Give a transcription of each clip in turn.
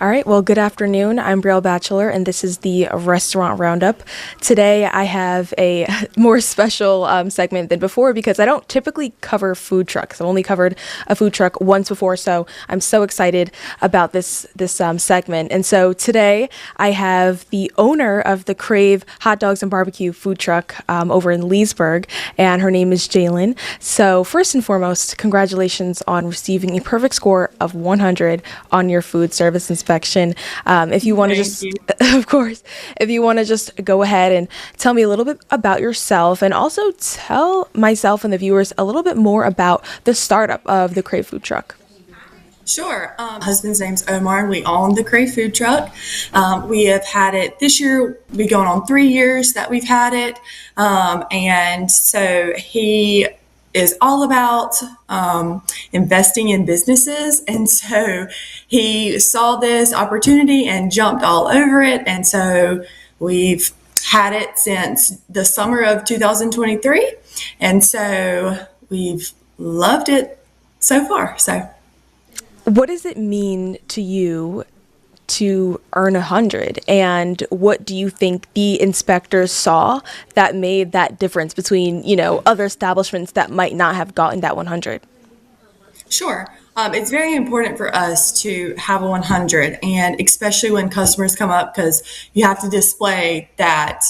All right, well, good afternoon. I'm Brielle Batchelor, and this is the Restaurant Roundup. Today, I have a more special segment than before because I don't typically cover food trucks. I've only covered a food truck once before, so I'm so excited about this segment. And so today, I have the owner of the Crave Hot Dogs and Barbecue food truck over in Leesburg, and her name is Jalen. So first and foremost, congratulations on receiving a perfect score of 100 on your food service inspection. If you want to Thank just, you. of course, if you want to just go ahead and tell me a little bit about yourself and also tell myself and the viewers a little bit more about the startup of the Crave food truck. Sure. Husband's name's Omar, and we own the Crave food truck. We have had it this year. We going on 3 years that we've had it, and so he is all about investing in businesses, and so he saw this opportunity and jumped all over it, and so we've had it since the summer of 2023, and so we've loved it so far. So. What does it mean to you to earn 100? And what do you think the inspectors saw that made that difference between, other establishments that might not have gotten that 100? Sure. It's very important for us to have a 100, and especially when customers come up, because you have to display that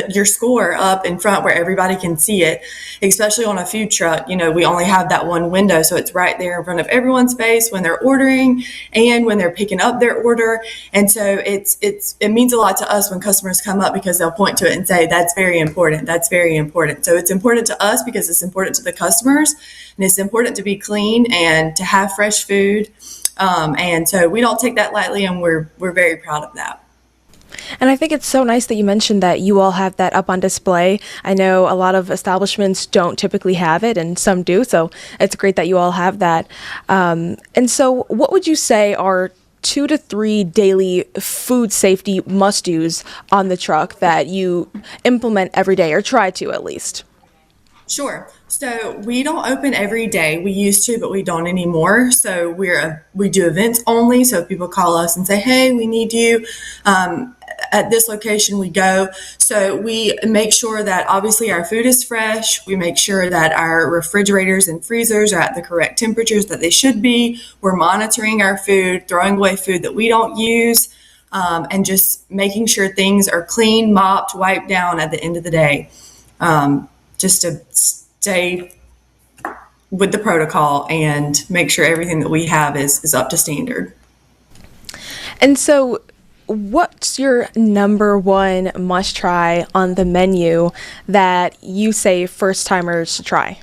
your score up in front where everybody can see it, especially on a food truck. We only have that one window, so it's right there in front of everyone's face when they're ordering and when they're picking up their order. And so it means a lot to us when customers come up because they'll point to it and say, that's very important. That's very important. So it's important to us because it's important to the customers, and it's important to be clean and to have fresh food. And so we don't take that lightly, and we're very proud of that. And I think it's so nice that you mentioned that you all have that up on display. I know a lot of establishments don't typically have it, and some do. So it's great that you all have that. And so what would you say are 2 to 3 daily food safety must-dos on the truck that you implement every day or try to at least? Sure. So we don't open every day. We used to, but we don't anymore. So we do events only. So if people call us and say, "Hey, we need you at this location," we go. So we make sure that obviously our food is fresh. We make sure that our refrigerators and freezers are at the correct temperatures that they should be. We're monitoring our food, throwing away food that we don't use, and just making sure things are clean, mopped, wiped down at the end of the day. Just to stay with the protocol and make sure everything that we have is up to standard. And so what's your number one must try on the menu that you say first timers should try?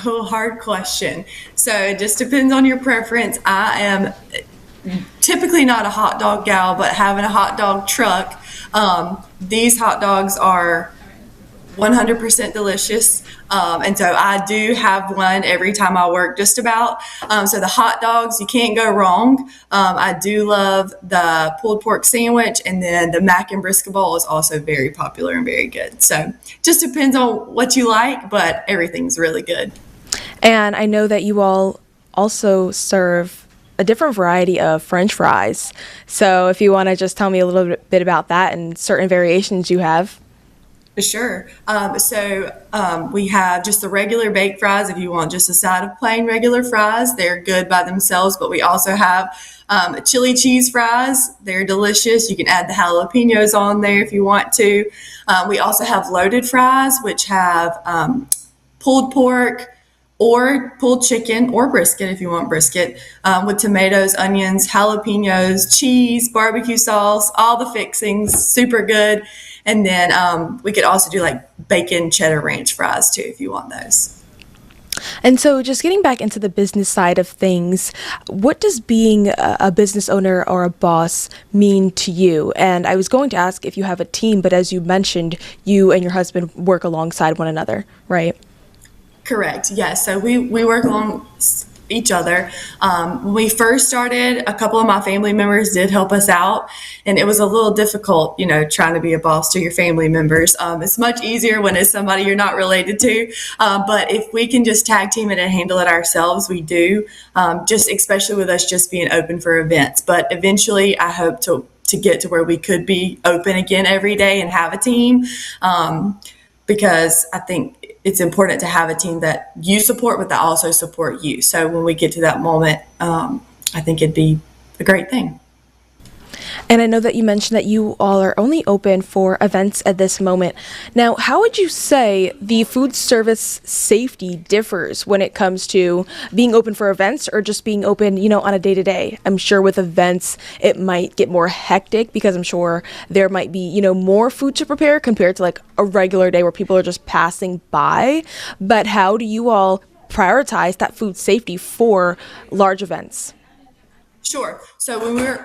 Oh, hard question. So it just depends on your preference. I am typically not a hot dog gal, but having a hot dog truck, these hot dogs are 100% delicious. And so I do have one every time I work, just about. So the hot dogs, you can't go wrong. I do love the pulled pork sandwich, and then the mac and brisket bowl is also very popular and very good. So just depends on what you like, but everything's really good. And I know that you all also serve a different variety of French fries. So if you want to just tell me a little bit about that and certain variations you have. Sure. We have just the regular baked fries. If you want just a side of plain regular fries, they're good by themselves. But we also have chili cheese fries. They're delicious. You can add the jalapenos on there if you want to. We also have loaded fries, which have pulled pork or pulled chicken or brisket if you want brisket, with tomatoes, onions, jalapenos, cheese, barbecue sauce, all the fixings, super good. And then we could also do like bacon cheddar ranch fries too if you want those. And so just getting back into the business side of things, what does being a business owner or a boss mean to you? And I was going to ask if you have a team, but as you mentioned, you and your husband work alongside one another, right? Correct. Yes. So we work each other. When we first started, a couple of my family members did help us out, and it was a little difficult, trying to be a boss to your family members. It's much easier when it's somebody you're not related to, but if we can just tag team it and handle it ourselves, we do, just especially with us just being open for events. But eventually, I hope to get to where we could be open again every day and have a team, because I think it's important to have a team that you support, but that also support you. So when we get to that moment, I think it'd be a great thing. And I know that you mentioned that you all are only open for events at this moment. Now, how would you say the food service safety differs when it comes to being open for events or just being open, on a day-to-day? I'm sure with events, it might get more hectic because I'm sure there might be, more food to prepare compared to like a regular day where people are just passing by. But how do you all prioritize that food safety for large events? Sure. So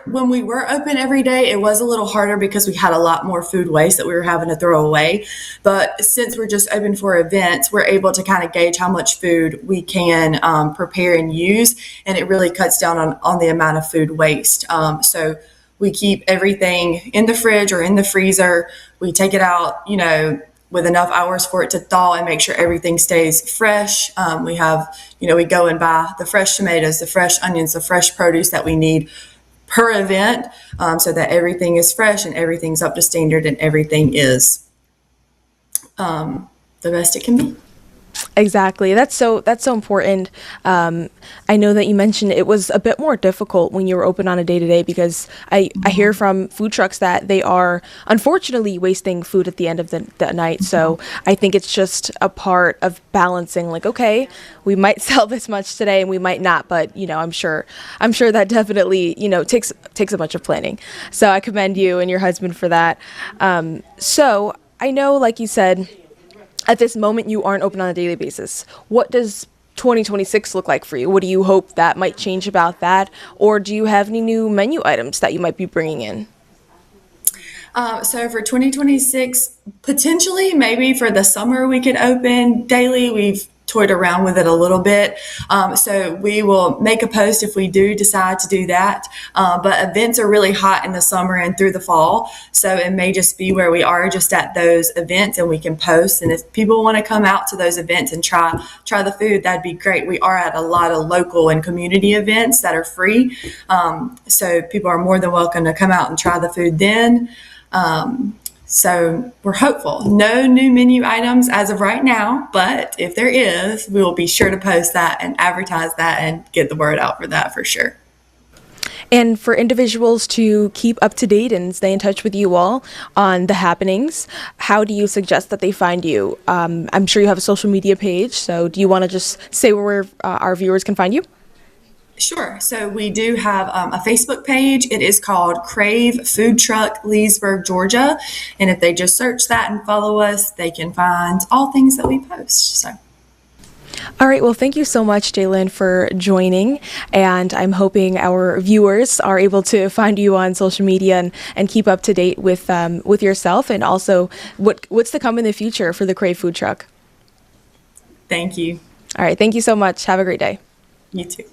when we were open every day, it was a little harder because we had a lot more food waste that we were having to throw away. But since we're just open for events, we're able to kind of gauge how much food we can prepare and use, and it really cuts down on the amount of food waste. So we keep everything in the fridge or in the freezer. We take it out, with enough hours for it to thaw and make sure everything stays fresh. We have, we go and buy the fresh tomatoes, the fresh onions, the fresh produce that we need per event, so that everything is fresh and everything's up to standard and everything is the best it can be. Exactly. That's so important. I know that you mentioned it was a bit more difficult when you were open on a day-to-day because I hear from food trucks that they are unfortunately wasting food at the end of the night. So I think it's just a part of balancing like, okay, we might sell this much today and we might not, but I'm sure that definitely, takes a bunch of planning. So I commend you and your husband for that. So I know, like you said, at this moment, you aren't open on a daily basis. What does 2026 look like for you? What do you hope that might change about that? Or do you have any new menu items that you might be bringing in? So for 2026, potentially maybe for the summer we could open daily. We've toyed around with it a little bit. So we will make a post if we do decide to do that. But events are really hot in the summer and through the fall. So it may just be where we are just at those events and we can post. And if people want to come out to those events and try the food, that'd be great. We are at a lot of local and community events that are free. So people are more than welcome to come out and try the food then. So we're hopeful. No new menu items as of right now, but if there is, we will be sure to post that and advertise that and get the word out for that for sure. And for individuals to keep up to date and stay in touch with you all on the happenings, how do you suggest that they find you? I'm sure you have a social media page, so do you want to just say where our viewers can find you? Sure. So we do have a Facebook page. It is called Crave Food Truck, Leesburg, Georgia. And if they just search that and follow us, they can find all things that we post. So. All right. Well, thank you so much, Jalen, for joining. And I'm hoping our viewers are able to find you on social media and keep up to date with yourself and also what's to come in the future for the Crave Food Truck. Thank you. All right. Thank you so much. Have a great day. You too.